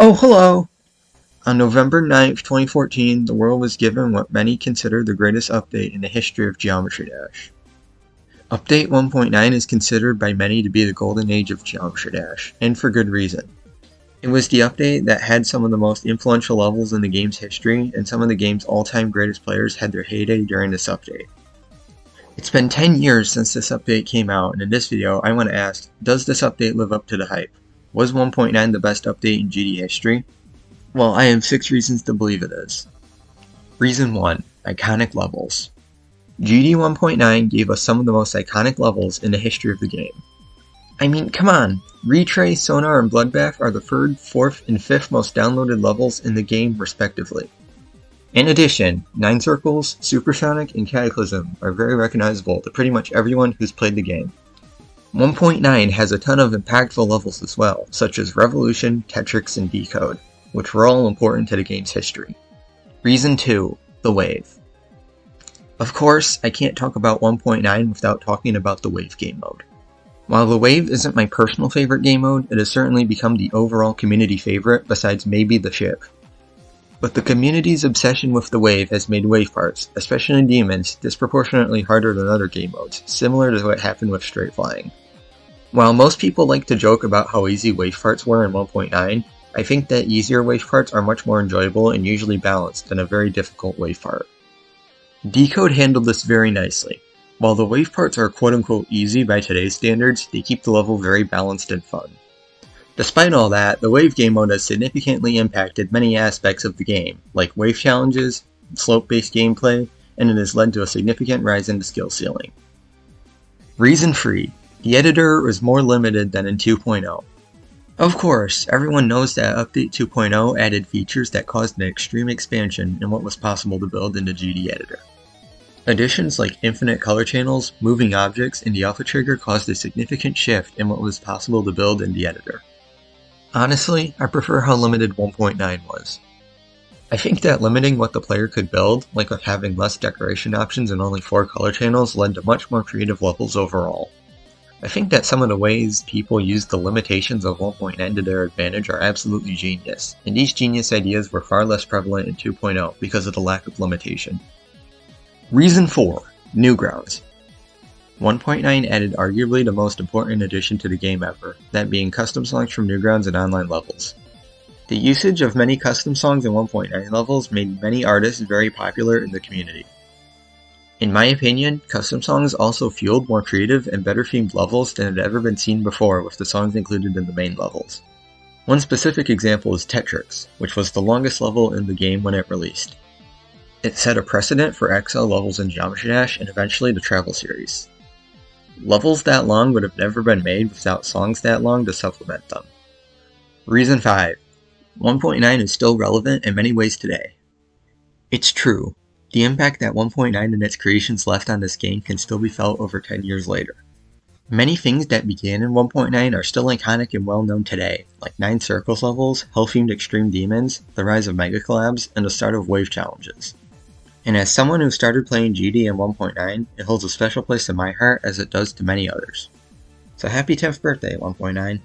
Oh, hello! On November 9th, 2014, the world was given what many consider the greatest update in the history of Geometry Dash. Update 1.9 is considered by many to be the golden age of Geometry Dash, and for good reason. It was the update that had some of the most influential levels in the game's history, and some of the game's all-time greatest players had their heyday during this update. It's been 10 years since this update came out, and in this video I want to ask, does this update live up to the hype? Was 1.9 the best update in GD history? Well, I have 6 reasons to believe it is. Reason 1. Iconic levels. GD 1.9 gave us some of the most iconic levels in the history of the game. I mean, come on! Retray, Sonar, and Bloodbath are the 3rd, 4th, and 5th most downloaded levels in the game respectively. In addition, 9 Circles, Supersonic, and Cataclysm are very recognizable to pretty much everyone who's played the game. 1.9 has a ton of impactful levels as well, such as Revolution, Tetrix, and Decode, which were all important to the game's history. Reason 2. The Wave. Of course, I can't talk about 1.9 without talking about the Wave game mode. While the Wave isn't my personal favorite game mode, it has certainly become the overall community favorite besides maybe the ship. But the community's obsession with the Wave has made wave parts, especially in Demons, disproportionately harder than other game modes, similar to what happened with Straight Flying. While most people like to joke about how easy wave parts were in 1.9, I think that easier wave parts are much more enjoyable and usually balanced than a very difficult wave part. Decode handled this very nicely. While the wave parts are quote-unquote easy by today's standards, they keep the level very balanced and fun. Despite all that, the wave game mode has significantly impacted many aspects of the game, like wave challenges, slope-based gameplay, and it has led to a significant rise in the skill ceiling. Reason 3. The editor was more limited than in 2.0. Of course, everyone knows that Update 2.0 added features that caused an extreme expansion in what was possible to build in the GD editor. Additions like infinite color channels, moving objects, and the alpha trigger caused a significant shift in what was possible to build in the editor. Honestly, I prefer how limited 1.9 was. I think that limiting what the player could build, like with having less decoration options and only 4 color channels, led to much more creative levels overall. I think that some of the ways people use the limitations of 1.9 to their advantage are absolutely genius, and these genius ideas were far less prevalent in 2.0 because of the lack of limitation. Reason 4. Newgrounds. 1.9 added arguably the most important addition to the game ever, that being custom songs from Newgrounds and online levels. The usage of many custom songs in 1.9 levels made many artists very popular in the community. In my opinion, custom songs also fueled more creative and better themed levels than had ever been seen before with the songs included in the main levels. One specific example is Tetrix, which was the longest level in the game when it released. It set a precedent for XL levels in Geometry Dash and eventually the Travel series. Levels that long would have never been made without songs that long to supplement them. Reason 5. 1.9 is still relevant in many ways today. It's true. The impact that 1.9 and its creations left on this game can still be felt over 10 years later. Many things that began in 1.9 are still iconic and well known today, like 9 Circles levels, Hell-themed Extreme Demons, the rise of Mega Collabs, and the start of Wave Challenges. And as someone who started playing GD in 1.9, it holds a special place in my heart as it does to many others. So happy 10th birthday, 1.9.